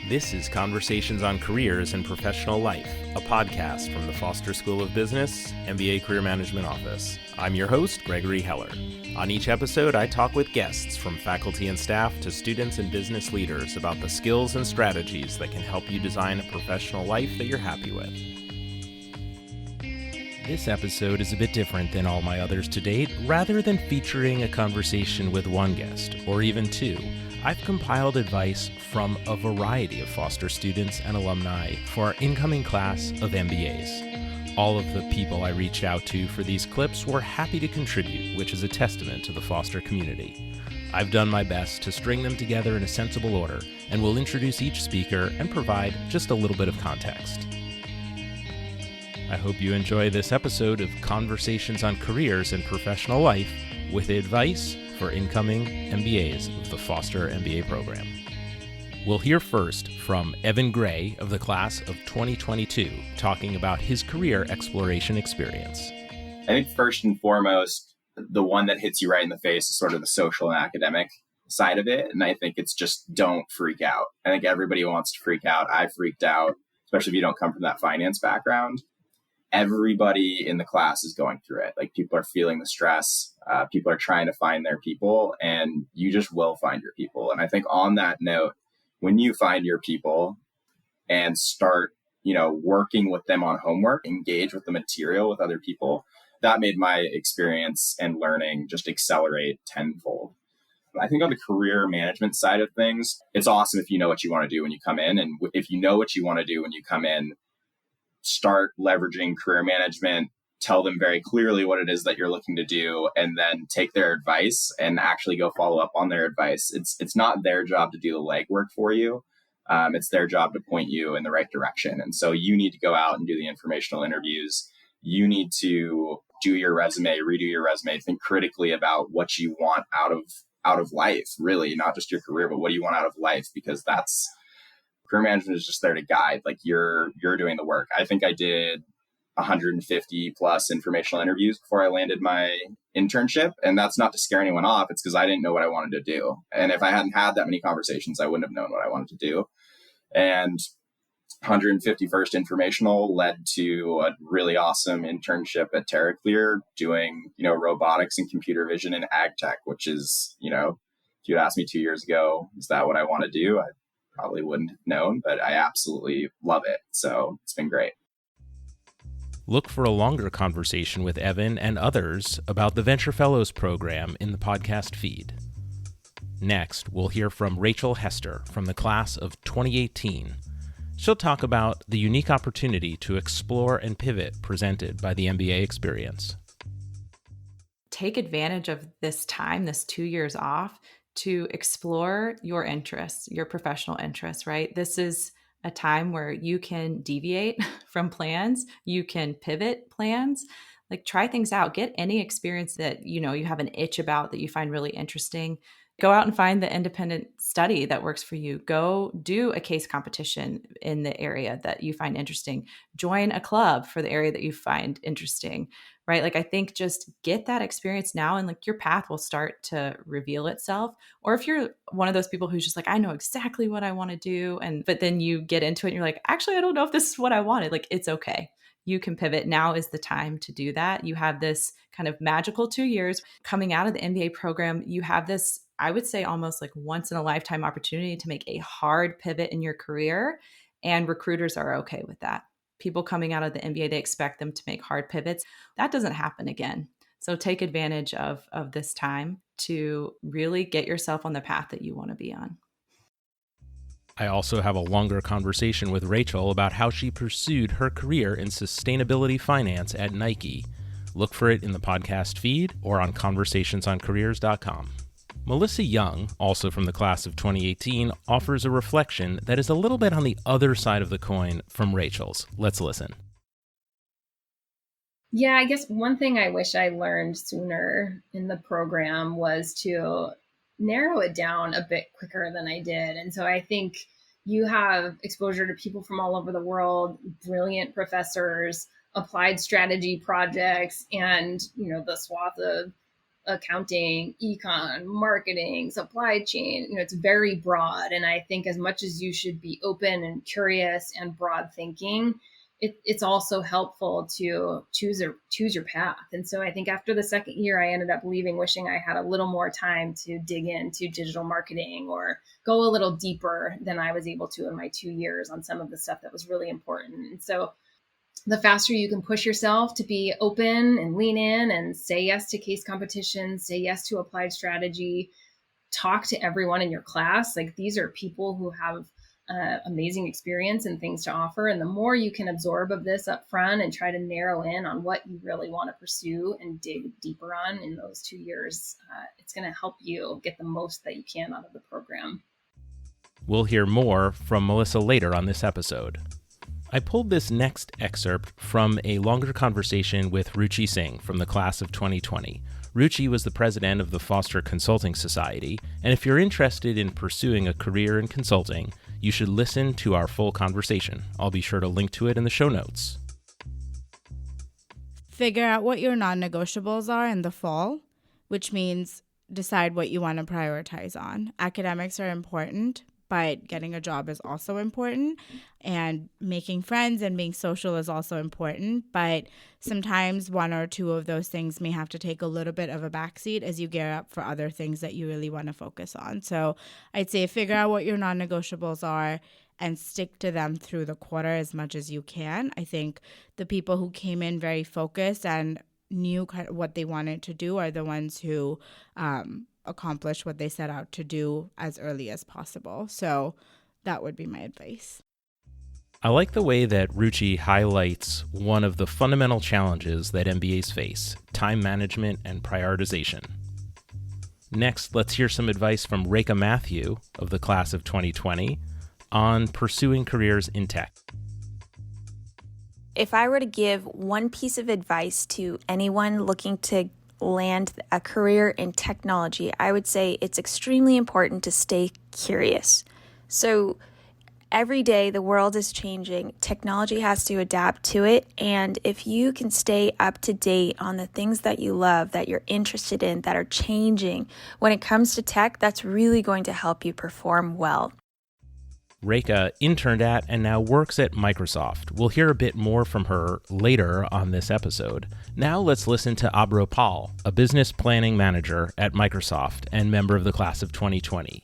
This is Conversations on Careers and Professional Life, a podcast from the Foster School of Business, MBA Career Management Office. I'm your host, Gregory Heller. On each episode, I talk with guests from faculty and staff to students and business leaders about the skills and strategies that can help you design a professional life that you're happy with. This episode is a bit different than all my others to date. Rather than featuring a conversation with one guest, or even two, I've compiled advice from a variety of Foster students and alumni for our incoming class of MBAs. All of the people I reached out to for these clips were happy to contribute, which is a testament to the Foster community. I've done my best to string them together in a sensible order, and will introduce each speaker and provide just a little bit of context. I hope you enjoy this episode of Conversations on Careers and Professional Life with advice for incoming MBAs of the Foster MBA program. We'll hear first from Evan Gray of the class of 2022, talking about his career exploration experience. I think first and foremost, the one that hits you right in the face is sort of the social and academic side of it. And I think it's just don't freak out. I think everybody wants to freak out. I freaked out, especially if you don't come from that finance background. Everybody in the class is going through it. Like, people are feeling the stress. People are trying to find their people, and you just will find your people. And I think on that note, when you find your people and start, working with them on homework, engage with the material with other people, that made my experience and learning just accelerate tenfold. I think on the career management side of things, it's awesome if you know what you want to do when you come in. And if you know what you want to do when you come in, start leveraging career management, tell them very clearly what it is that you're looking to do, and then take their advice and actually go follow up on their advice. It's not their job to do the legwork for you. It's their job to point you in the right direction. And so you need to go out and do the informational interviews. You need to do your resume, redo your resume, think critically about what you want out of life, really, not just your career, but what do you want out of life? Because career management is just there to guide. Like, you're doing the work. I think I did 150 plus informational interviews before I landed my internship. And that's not to scare anyone off. It's because I didn't know what I wanted to do. And if I hadn't had that many conversations, I wouldn't have known what I wanted to do. And 151st informational led to a really awesome internship at TerraClear doing, robotics and computer vision and ag tech, which is, if you'd asked me 2 years ago, is that what I want to do? I probably wouldn't have known, but I absolutely love it. So it's been great. Look for a longer conversation with Evan and others about the Venture Fellows program in the podcast feed. Next, we'll hear from Rachel Hester from the class of 2018. She'll talk about the unique opportunity to explore and pivot presented by the MBA experience. Take advantage of this time, this 2 years off, to explore your interests, your professional interests, right? This is a time where you can deviate from plans, you can pivot plans, like try things out, get any experience that, you have an itch about that you find really interesting. Go out and find the independent study that works for you. Go do a case competition in the area that you find interesting. Join a club for the area that you find interesting, right? Like, I think just get that experience now, and like your path will start to reveal itself. Or if you're one of those people who's just like, I know exactly what I want to do, but then you get into it and you're like, actually, I don't know if this is what I wanted. Like, it's okay. You can pivot. Now is the time to do that. You have this kind of magical 2 years coming out of the MBA program. You have this, I would say, almost like once in a lifetime opportunity to make a hard pivot in your career. And recruiters are okay with that. People coming out of the MBA, they expect them to make hard pivots. That doesn't happen again. So take advantage of this time to really get yourself on the path that you want to be on. I also have a longer conversation with Rachel about how she pursued her career in sustainability finance at Nike. Look for it in the podcast feed or on conversationsoncareers.com. Melissa Young, also from the class of 2018, offers a reflection that is a little bit on the other side of the coin from Rachel's. Let's listen. Yeah, I guess one thing I wish I learned sooner in the program was to narrow it down a bit quicker than I did. And so I think you have exposure to people from all over the world, brilliant professors, applied strategy projects, and, the swath accounting, econ, marketing, supply chain. It's very broad. And I think as much as you should be open and curious and broad thinking, it's also helpful to choose your path. And so I think after the second year, I ended up leaving wishing I had a little more time to dig into digital marketing or go a little deeper than I was able to in my 2 years on some of the stuff that was really important. And so the faster you can push yourself to be open and lean in and say yes to case competitions, say yes to applied strategy, talk to everyone in your class. Like, these are people who have amazing experience and things to offer. And the more you can absorb of this up front and try to narrow in on what you really want to pursue and dig deeper on in those 2 years, it's going to help you get the most that you can out of the program. We'll hear more from Melissa later on this episode. I pulled this next excerpt from a longer conversation with Ruchi Singh from the class of 2020. Ruchi was the president of the Foster Consulting Society, and if you're interested in pursuing a career in consulting, you should listen to our full conversation. I'll be sure to link to it in the show notes. Figure out what your non-negotiables are in the fall, which means decide what you want to prioritize on. Academics are important, but getting a job is also important, and making friends and being social is also important. But sometimes one or two of those things may have to take a little bit of a backseat as you gear up for other things that you really want to focus on. So I'd say figure out what your non-negotiables are and stick to them through the quarter as much as you can. I think the people who came in very focused and knew what they wanted to do are the ones who accomplish what they set out to do as early as possible. So that would be my advice. I like the way that Ruchi highlights one of the fundamental challenges that MBAs face: time management and prioritization. Next, let's hear some advice from Rekha Mathew of the class of 2020 on pursuing careers in tech. If I were to give one piece of advice to anyone looking to land a career in technology, I would say it's extremely important to stay curious. So every day the world is changing, technology has to adapt to it, and if you can stay up to date on the things that you love, that you're interested in, that are changing when it comes to tech, that's really going to help you perform well. Rekha interned at and now works at Microsoft. We'll hear a bit more from her later on this episode. Now let's listen to Abhro, a business planning manager at Microsoft and member of the class of 2020.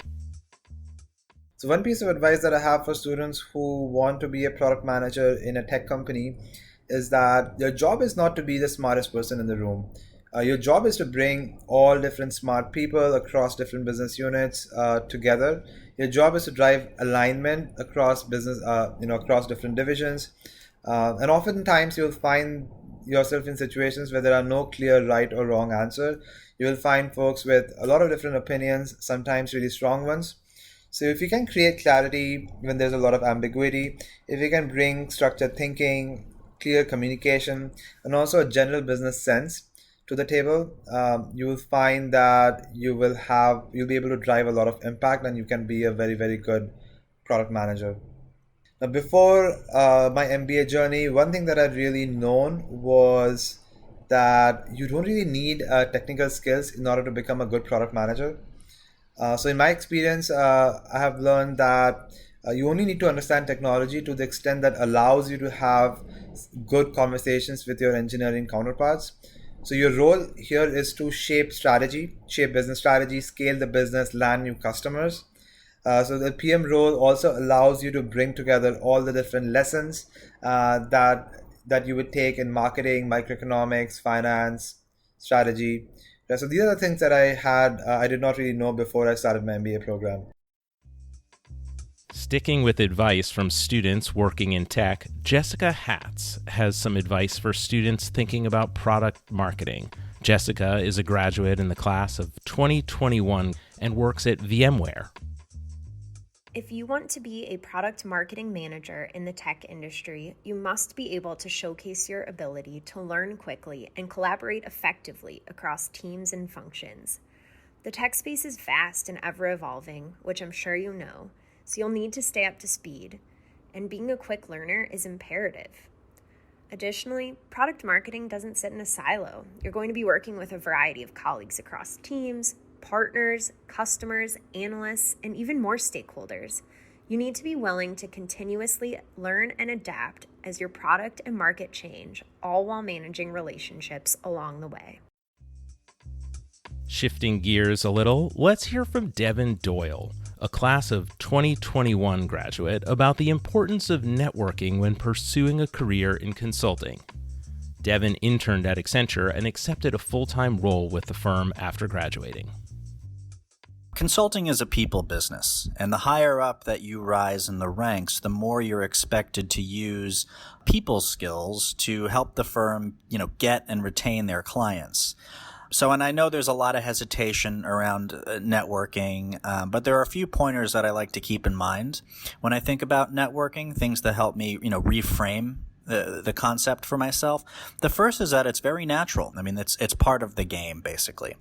So one piece of advice that I have for students who want to be a product manager in a tech company is that your job is not to be the smartest person in the room. Your job is to bring all different smart people across different business units together. Your job is to drive alignment across business, across different divisions. And oftentimes you'll find yourself in situations where there are no clear right or wrong answer. You will find folks with a lot of different opinions, sometimes really strong ones. So if you can create clarity when there's a lot of ambiguity, if you can bring structured thinking, clear communication, and also a general business sense to the table, you will find that you'll be able to drive a lot of impact, and you can be a very, very good product manager. Now, before my MBA journey, one thing that I'd really known was that you don't really need technical skills in order to become a good product manager. So in my experience, I have learned that you only need to understand technology to the extent that allows you to have good conversations with your engineering counterparts. So your role here is to shape business strategy, scale the business, land new customers. So the PM role also allows you to bring together all the different lessons that you would take in marketing, microeconomics, finance, strategy. So these are the things that I did not really know before I started my MBA program. Sticking with advice from students working in tech, Jessica Hatz has some advice for students thinking about product marketing. Jessica is a graduate in the class of 2021 and works at VMware. If you want to be a product marketing manager in the tech industry, you must be able to showcase your ability to learn quickly and collaborate effectively across teams and functions. The tech space is vast and ever evolving, which I'm sure you know, so you'll need to stay up to speed, and being a quick learner is imperative. Additionally, product marketing doesn't sit in a silo. You're going to be working with a variety of colleagues across teams, partners, customers, analysts, and even more stakeholders. You need to be willing to continuously learn and adapt as your product and market change, all while managing relationships along the way. Shifting gears a little, let's hear from Devin Doyle, a class of 2021 graduate, about the importance of networking when pursuing a career in consulting. Devin interned at Accenture and accepted a full-time role with the firm after graduating. Consulting is a people business, and the higher up that you rise in the ranks, the more you're expected to use people skills to help the firm, get and retain their clients. So, and I know there's a lot of hesitation around networking, but there are a few pointers that I like to keep in mind when I think about networking, things that help me, reframe the concept for myself. The first is that it's very natural. I mean, it's part of the game, basically.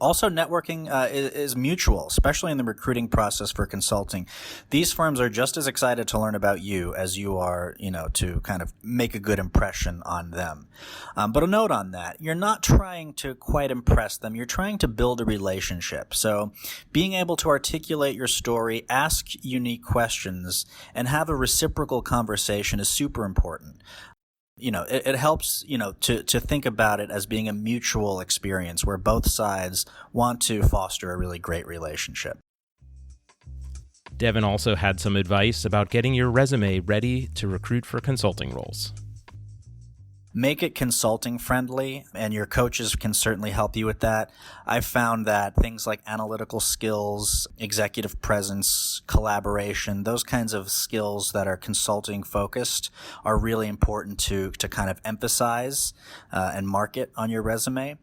Also, networking is mutual, especially in the recruiting process for consulting. These firms are just as excited to learn about you as you are, to kind of make a good impression on them. But a note on that, you're not trying to quite impress them. You're trying to build a relationship. So being able to articulate your story, ask unique questions, and have a reciprocal conversation is super important. It helps, to think about it as being a mutual experience where both sides want to foster a really great relationship. Devin also had some advice about getting your resume ready to recruit for consulting roles. Make it consulting friendly, and your coaches can certainly help you with that. I've found that things like analytical skills, executive presence, collaboration, those kinds of skills that are consulting focused are really important to kind of emphasize and market on your resume.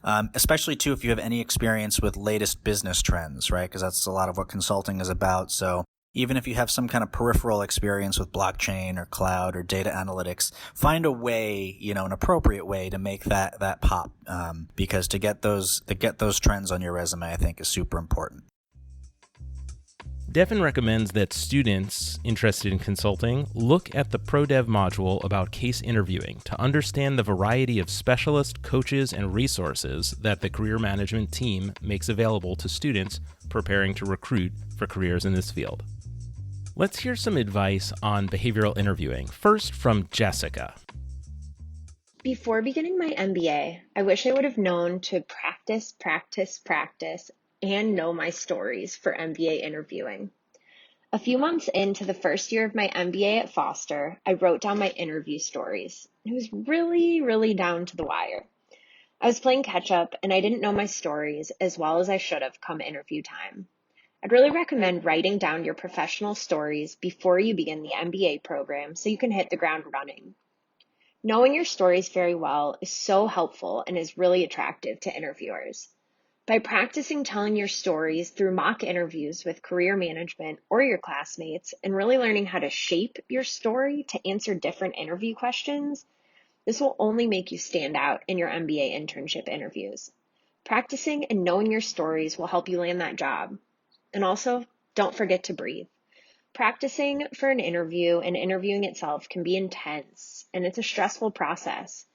Especially too if you have any experience with latest business trends, right? Because that's a lot of what consulting is about. So even if you have some kind of peripheral experience with blockchain or cloud or data analytics, find a way, an appropriate way to make that pop. Because to get those trends on your resume, I think is super important. Devin recommends that students interested in consulting look at the ProDev module about case interviewing to understand the variety of specialist coaches and resources that the career management team makes available to students preparing to recruit for careers in this field. Let's hear some advice on behavioral interviewing, first from Jessica. Before beginning my MBA, I wish I would have known to practice, and know my stories for MBA interviewing. A few months into the first year of my MBA at Foster, I wrote down my interview stories. It was really, really down to the wire. I was playing catch up and I didn't know my stories as well as I should have come interview time. I'd really recommend writing down your professional stories before you begin the MBA program so you can hit the ground running. Knowing your stories very well is so helpful and is really attractive to interviewers. By practicing telling your stories through mock interviews with career management or your classmates and really learning how to shape your story to answer different interview questions, this will only make you stand out in your MBA internship interviews. Practicing and knowing your stories will help you land that job. And also, don't forget to breathe. Practicing for an interview and interviewing itself can be intense, and it's a stressful process.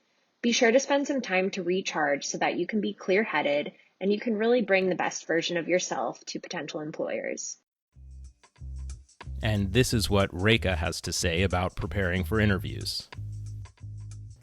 Be sure to spend some time to recharge so that you can be clear-headed and you can really bring the best version of yourself to potential employers. And this is what Rekha has to say about preparing for interviews.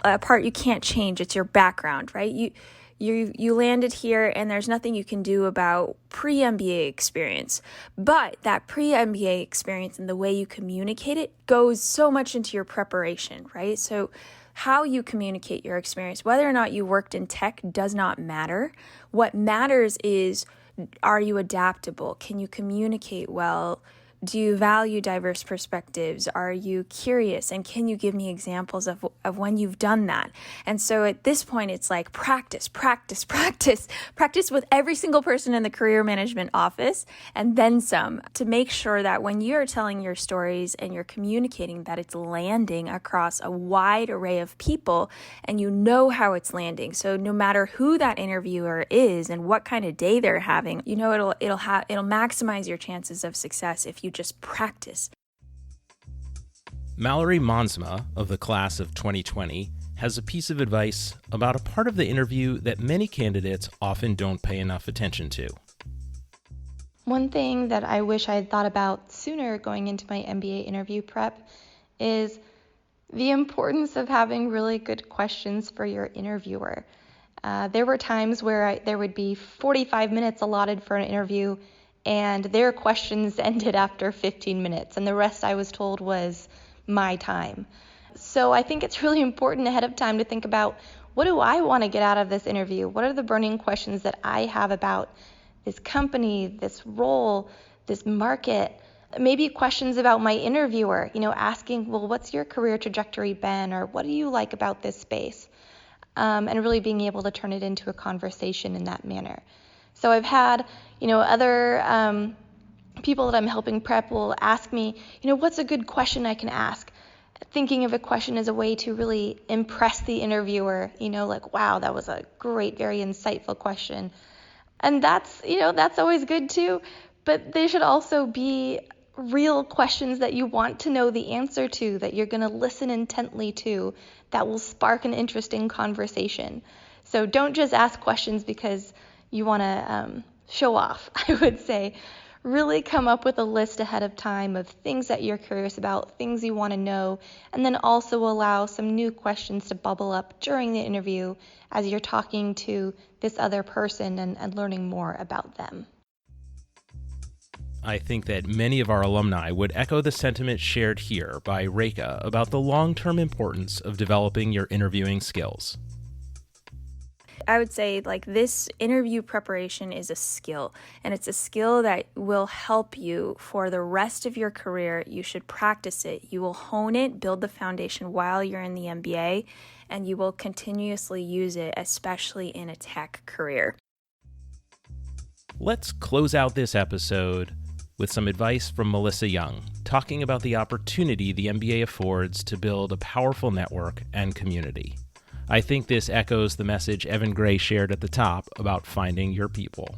A part you can't change, it's your background, right? You landed here and there's nothing you can do about pre-MBA experience. But that pre-MBA experience and the way you communicate it goes so much into your preparation, right? So how you communicate your experience, whether or not you worked in tech does not matter. What matters is, are you adaptable? Can you communicate well? Do you value diverse perspectives? Are you curious? And can you give me examples of when you've done that? And so at this point, it's like practice with every single person in the career management office and then some to make sure that when you're telling your stories and you're communicating that it's landing across a wide array of people and you know how it's landing. So no matter who that interviewer is and what kind of day they're having, it'll maximize your chances of success if you just practice. Mallory Monsma of the class of 2020 has a piece of advice about a part of the interview that many candidates often don't pay enough attention to. One thing that I wish I had thought about sooner going into my MBA interview prep is the importance of having really good questions for your interviewer. There were times where there would be 45 minutes allotted for an interview, and their questions ended after 15 minutes, and the rest I was told was my time. So I think it's really important ahead of time to think about, what do I want to get out of this interview? What are the burning questions that I have about this company, this role, this market? Maybe questions about my interviewer, asking, well, what's your career trajectory been, or what do you like about this space? And really being able to turn it into a conversation in that manner. So I've had, other people that I'm helping prep will ask me, what's a good question I can ask? Thinking of a question as a way to really impress the interviewer, like, wow, that was a great, very insightful question. And that's always good too, but they should also be real questions that you want to know the answer to, that you're going to listen intently to, that will spark an interesting conversation. So don't just ask questions because you want to show off, I would say. Really come up with a list ahead of time of things that you're curious about, things you want to know, and then also allow some new questions to bubble up during the interview as you're talking to this other person and learning more about them. I think that many of our alumni would echo the sentiment shared here by Rekha about the long-term importance of developing your interviewing skills. I would say this interview preparation is a skill, and it's a skill that will help you for the rest of your career. You should practice it. You will hone it, build the foundation while you're in the MBA, and you will continuously use it, especially in a tech career. Let's close out this episode with some advice from Melissa Young, talking about the opportunity the MBA affords to build a powerful network and community. I think this echoes the message Evan Gray shared at the top about finding your people.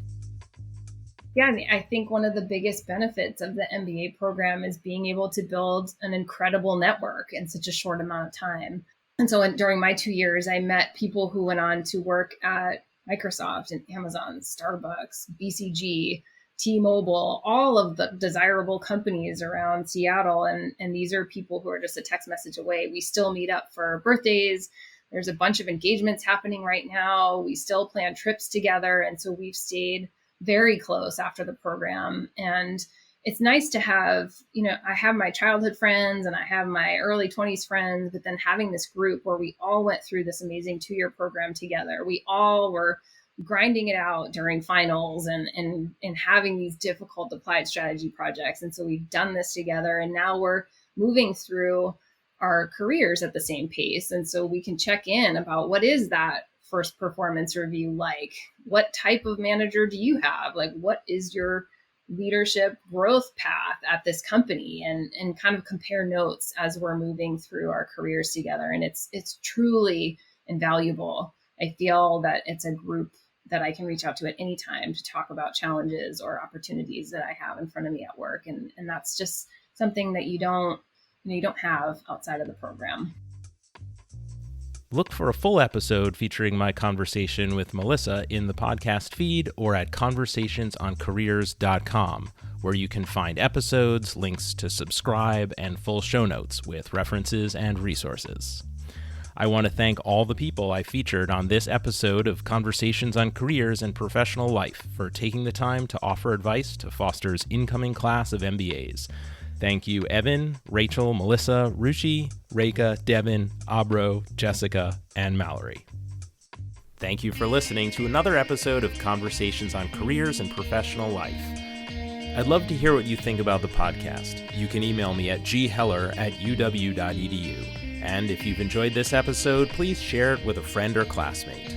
Yeah, I think one of the biggest benefits of the MBA program is being able to build an incredible network in such a short amount of time. And so during my 2 years, I met people who went on to work at Microsoft and Amazon, Starbucks, BCG, T-Mobile, all of the desirable companies around Seattle. And these are people who are just a text message away. We still meet up for birthdays. There's a bunch of engagements happening right now. We still plan trips together. And so we've stayed very close after the program. And it's nice to have, I have my childhood friends and I have my early 20s friends, but then having this group where we all went through this amazing 2-year program together. We all were grinding it out during finals and having these difficult applied strategy projects. And so we've done this together, and now we're moving through our careers at the same pace. And so we can check in about, what is that first performance review like? What type of manager do you have? What is your leadership growth path at this company? And kind of compare notes as we're moving through our careers together. And it's truly invaluable. I feel that it's a group that I can reach out to at any time to talk about challenges or opportunities that I have in front of me at work. And that's just something that you don't have outside of the program. Look for a full episode featuring my conversation with Melissa in the podcast feed or at conversationsoncareers.com, where you can find episodes, links to subscribe, and full show notes with references and resources. I want to thank all the people I featured on this episode of Conversations on Careers and Professional Life for taking the time to offer advice to Foster's incoming class of MBAs. Thank you, Evan, Rachel, Melissa, Ruchi, Rekha, Devin, Abhro, Jessica, and Mallory. Thank you for listening to another episode of Conversations on Careers and Professional Life. I'd love to hear what you think about the podcast. You can email me at gheller@uw.edu. And if you've enjoyed this episode, please share it with a friend or classmate.